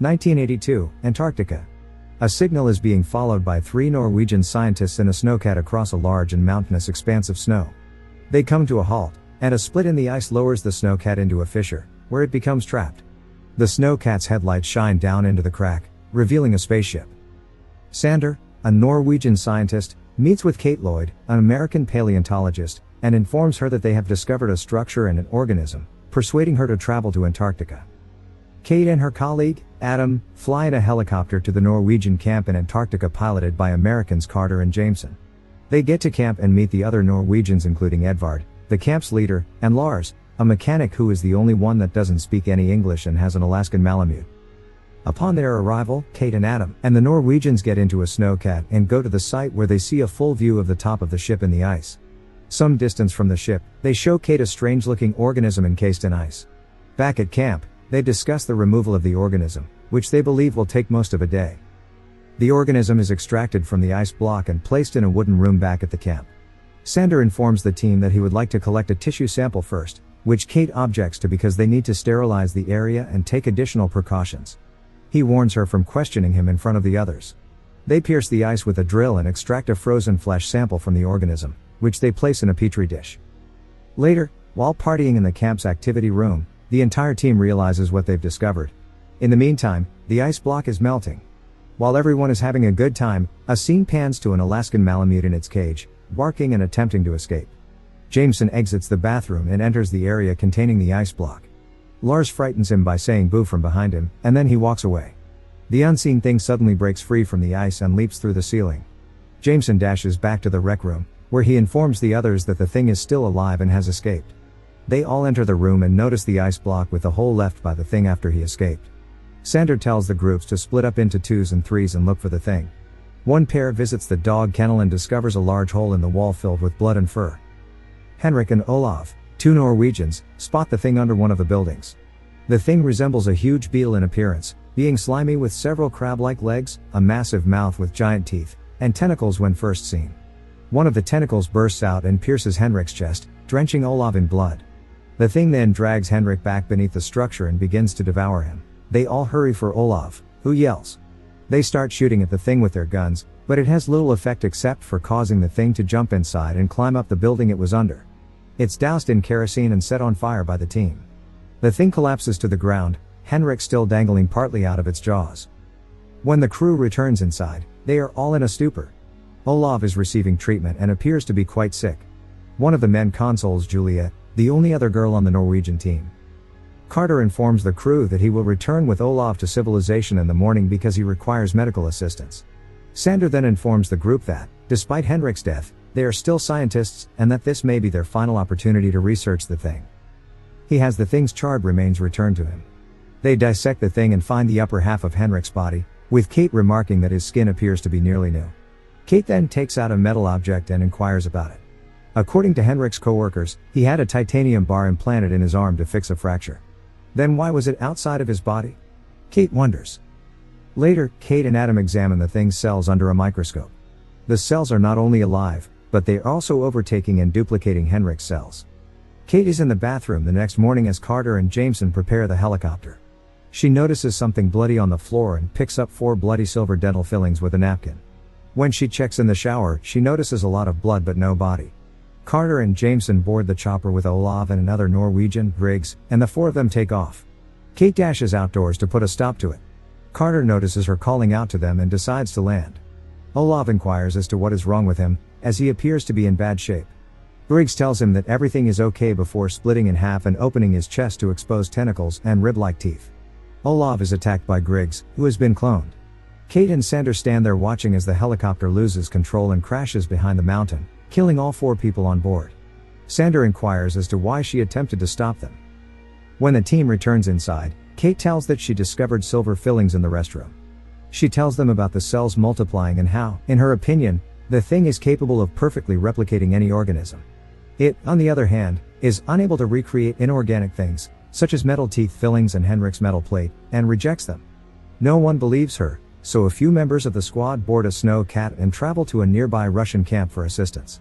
1982, Antarctica. A signal is being followed by 3 Norwegian scientists in a snowcat across a large and mountainous expanse of snow. They come to a halt, and a split in the ice lowers the snowcat into a fissure, where it becomes trapped. The snowcat's headlights shine down into the crack, revealing a spaceship. Sander, a Norwegian scientist, meets with Kate Lloyd, an American paleontologist, and informs her that they have discovered a structure and an organism, persuading her to travel to Antarctica. Kate and her colleague, Adam, fly in a helicopter to the Norwegian camp in Antarctica piloted by Americans Carter and Jameson. They get to camp and meet the other Norwegians including Edvard, the camp's leader, and Lars, a mechanic who is the only one that doesn't speak any English and has an Alaskan Malamute. Upon their arrival, Kate and Adam and the Norwegians get into a snowcat and go to the site where they see a full view of the top of the ship in the ice. Some distance from the ship, they show Kate a strange-looking organism encased in ice. Back at camp, they discuss the removal of the organism, which they believe will take most of a day. The organism is extracted from the ice block and placed in a wooden room back at the camp. Sander informs the team that he would like to collect a tissue sample first, which Kate objects to because they need to sterilize the area and take additional precautions. He warns her from questioning him in front of the others. They pierce the ice with a drill and extract a frozen flesh sample from the organism, which they place in a petri dish. Later, while partying in the camp's activity room, the entire team realizes what they've discovered. In the meantime, the ice block is melting. While everyone is having a good time, a scene pans to an Alaskan Malamute in its cage, barking and attempting to escape. Jameson exits the bathroom and enters the area containing the ice block. Lars frightens him by saying boo from behind him, and then he walks away. The unseen thing suddenly breaks free from the ice and leaps through the ceiling. Jameson dashes back to the rec room, where he informs the others that the thing is still alive and has escaped. They all enter the room and notice the ice block with the hole left by the thing after he escaped. Sander tells the groups to split up into 2s and 3s and look for the thing. One pair visits the dog kennel and discovers a large hole in the wall filled with blood and fur. Henrik and Olav, 2 Norwegians, spot the thing under one of the buildings. The thing resembles a huge beetle in appearance, being slimy with several crab-like legs, a massive mouth with giant teeth, and tentacles when first seen. One of the tentacles bursts out and pierces Henrik's chest, drenching Olav in blood. The thing then drags Henrik back beneath the structure and begins to devour him. They all hurry for Olav, who yells. They start shooting at the thing with their guns, but it has little effect except for causing the thing to jump inside and climb up the building it was under. It's doused in kerosene and set on fire by the team. The thing collapses to the ground, Henrik still dangling partly out of its jaws. When the crew returns inside, they are all in a stupor. Olav is receiving treatment and appears to be quite sick. One of the men consoles Juliet, the only other girl on the Norwegian team. Carter informs the crew that he will return with Olav to civilization in the morning because he requires medical assistance. Sander then informs the group that, despite Henrik's death, they are still scientists and that this may be their final opportunity to research the thing. He has the thing's charred remains returned to him. They dissect the thing and find the upper half of Henrik's body, with Kate remarking that his skin appears to be nearly new. Kate then takes out a metal object and inquires about it. According to Henrik's co-workers, he had a titanium bar implanted in his arm to fix a fracture. Then why was it outside of his body? Kate wonders. Later, Kate and Adam examine the thing's cells under a microscope. The cells are not only alive, but they are also overtaking and duplicating Henrik's cells. Kate is in the bathroom the next morning as Carter and Jameson prepare the helicopter. She notices something bloody on the floor and picks up 4 bloody silver dental fillings with a napkin. When she checks in the shower, she notices a lot of blood but no body. Carter and Jameson board the chopper with Olav and another Norwegian, Briggs, and the 4 of them take off. Kate dashes outdoors to put a stop to it. Carter notices her calling out to them and decides to land. Olav inquires as to what is wrong with him, as he appears to be in bad shape. Briggs tells him that everything is okay before splitting in half and opening his chest to expose tentacles and rib-like teeth. Olav is attacked by Griggs, who has been cloned. Kate and Sander stand there watching as the helicopter loses control and crashes behind the mountain, killing all 4 people on board. Sander inquires as to why she attempted to stop them. When the team returns inside, Kate tells that she discovered silver fillings in the restroom. She tells them about the cells multiplying and how, in her opinion, the thing is capable of perfectly replicating any organism. It, on the other hand, is unable to recreate inorganic things, such as metal teeth fillings and Henrik's metal plate, and rejects them. No one believes her, so a few members of the squad board a snow cat and travel to a nearby Russian camp for assistance.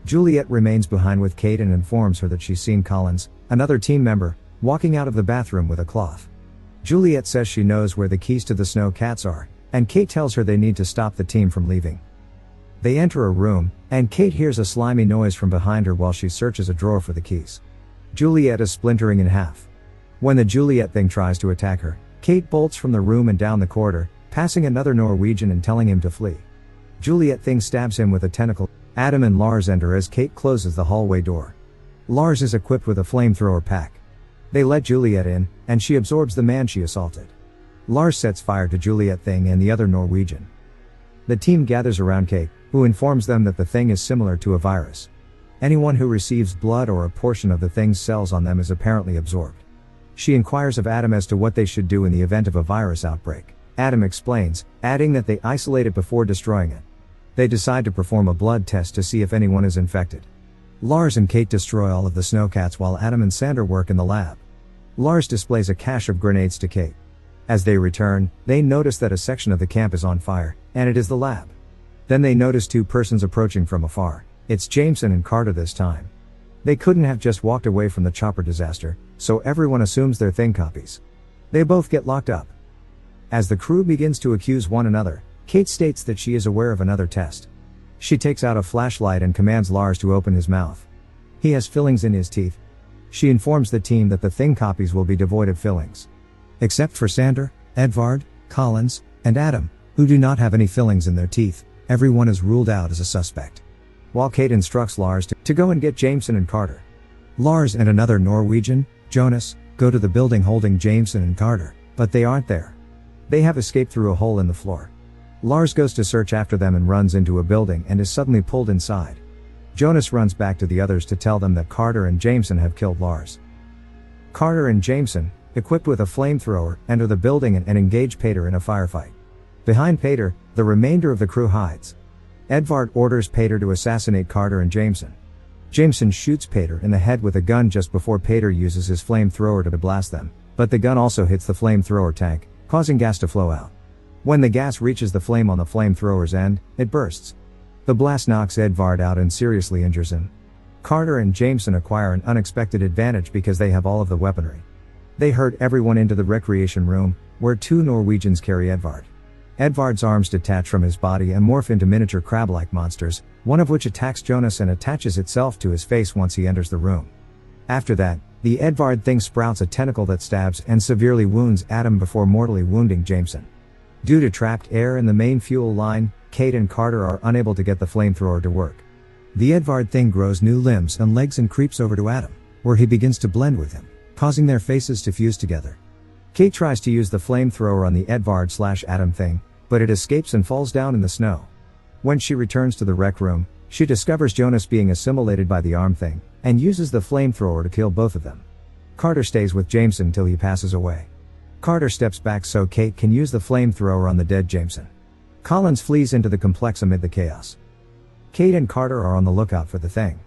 Juliet remains behind with Kate and informs her that she's seen Collins, another team member, walking out of the bathroom with a cloth. Juliet says she knows where the keys to the snow cats are, and Kate tells her they need to stop the team from leaving. They enter a room, and Kate hears a slimy noise from behind her while she searches a drawer for the keys. Juliet is splintering in half. When the Juliet thing tries to attack her, Kate bolts from the room and down the corridor, passing another Norwegian and telling him to flee. Juliet thing stabs him with a tentacle. Adam and Lars enter as Kate closes the hallway door. Lars is equipped with a flamethrower pack. They let Juliet in, and she absorbs the man she assaulted. Lars sets fire to Juliet thing and the other Norwegian. The team gathers around Kate, who informs them that the thing is similar to a virus. Anyone who receives blood or a portion of the thing's cells on them is apparently absorbed. She inquires of Adam as to what they should do in the event of a virus outbreak. Adam explains, adding that they isolate it before destroying it. They decide to perform a blood test to see if anyone is infected. Lars and Kate destroy all of the snowcats while Adam and Sander work in the lab. Lars displays a cache of grenades to Kate. As they return, they notice that a section of the camp is on fire, and it is the lab. Then they notice two persons approaching from afar. It's Jameson and Carter this time. They couldn't have just walked away from the chopper disaster, so everyone assumes they're thing copies. They both get locked up. As the crew begins to accuse one another, Kate states that she is aware of another test. She takes out a flashlight and commands Lars to open his mouth. He has fillings in his teeth. She informs the team that the thing copies will be devoid of fillings. Except for Sander, Edvard, Collins, and Adam, who do not have any fillings in their teeth, everyone is ruled out as a suspect. While Kate instructs Lars to go and get Jameson and Carter. Lars and another Norwegian, Jonas, go to the building holding Jameson and Carter, but they aren't there. They have escaped through a hole in the floor. Lars goes to search after them and runs into a building and is suddenly pulled inside. Jonas runs back to the others to tell them that Carter and Jameson have killed Lars. Carter and Jameson, equipped with a flamethrower, enter the building and engage Peter in a firefight. Behind Peter, the remainder of the crew hides. Edvard orders Peter to assassinate Carter and Jameson. Jameson shoots Peter in the head with a gun just before Peter uses his flamethrower to blast them, but the gun also hits the flamethrower tank, causing gas to flow out. When the gas reaches the flame on the flamethrower's end, it bursts. The blast knocks Edvard out and seriously injures him. Carter and Jameson acquire an unexpected advantage because they have all of the weaponry. They herd everyone into the recreation room, where two Norwegians carry Edvard. Edvard's arms detach from his body and morph into miniature crab-like monsters, one of which attacks Jonas and attaches itself to his face once he enters the room. After that, the Edvard thing sprouts a tentacle that stabs and severely wounds Adam before mortally wounding Jameson. Due to trapped air in the main fuel line, Kate and Carter are unable to get the flamethrower to work. The Edvard thing grows new limbs and legs and creeps over to Adam, where he begins to blend with him, causing their faces to fuse together. Kate tries to use the flamethrower on the Edvard/Adam thing, but it escapes and falls down in the snow. When she returns to the rec room, she discovers Jonas being assimilated by the arm thing, and uses the flamethrower to kill both of them. Carter stays with Jameson till he passes away. Carter steps back so Kate can use the flamethrower on the dead Jameson. Collins flees into the complex amid the chaos. Kate and Carter are on the lookout for the thing.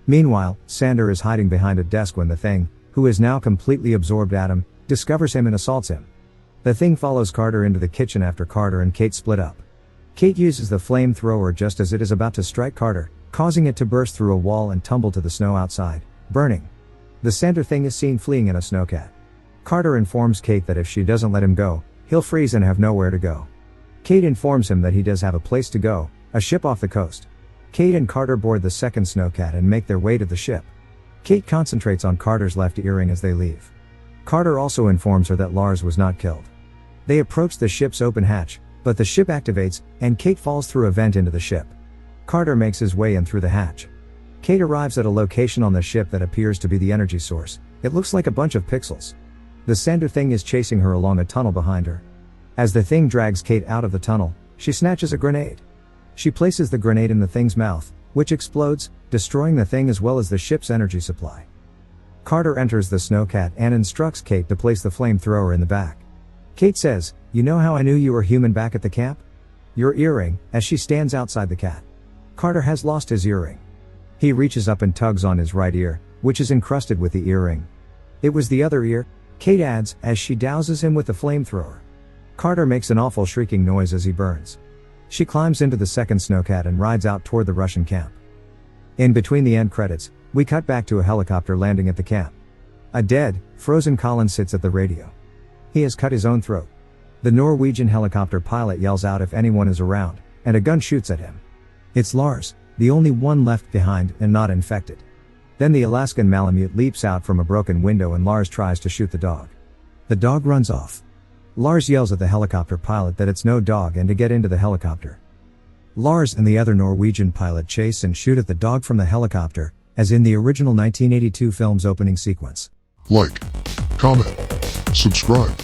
Meanwhile, Sander is hiding behind a desk when the thing, who is now completely absorbed Adam, discovers him and assaults him. The thing follows Carter into the kitchen after Carter and Kate split up. Kate uses the flamethrower just as it is about to strike Carter, causing it to burst through a wall and tumble to the snow outside, burning. The Sander thing is seen fleeing in a snowcat. Carter informs Kate that if she doesn't let him go, he'll freeze and have nowhere to go. Kate informs him that he does have a place to go, a ship off the coast. Kate and Carter board the second snowcat and make their way to the ship. Kate concentrates on Carter's left earring as they leave. Carter also informs her that Lars was not killed. They approach the ship's open hatch, but the ship activates, and Kate falls through a vent into the ship. Carter makes his way in through the hatch. Kate arrives at a location on the ship that appears to be the energy source. It looks like a bunch of pixels. The Sander thing is chasing her along a tunnel behind her. As the thing drags Kate out of the tunnel, she snatches a grenade. She places the grenade in the thing's mouth, which explodes, destroying the thing as well as the ship's energy supply. Carter enters the snowcat and instructs Kate to place the flamethrower in the back. Kate says, "You know how I knew you were human back at the camp? Your earring," as she stands outside the cat. Carter has lost his earring. He reaches up and tugs on his right ear, which is encrusted with the earring. "It was the other ear," Kate adds, as she douses him with the flamethrower. Carter makes an awful shrieking noise as he burns. She climbs into the second snowcat and rides out toward the Russian camp. In between the end credits, we cut back to a helicopter landing at the camp. A dead, frozen Colin sits at the radio. He has cut his own throat. The Norwegian helicopter pilot yells out if anyone is around, and a gun shoots at him. It's Lars, the only one left behind and not infected. Then the Alaskan Malamute leaps out from a broken window and Lars tries to shoot the dog. The dog runs off. Lars yells at the helicopter pilot that it's no dog and to get into the helicopter. Lars and the other Norwegian pilot chase and shoot at the dog from the helicopter, as in the original 1982 film's opening sequence. Like, comment, subscribe.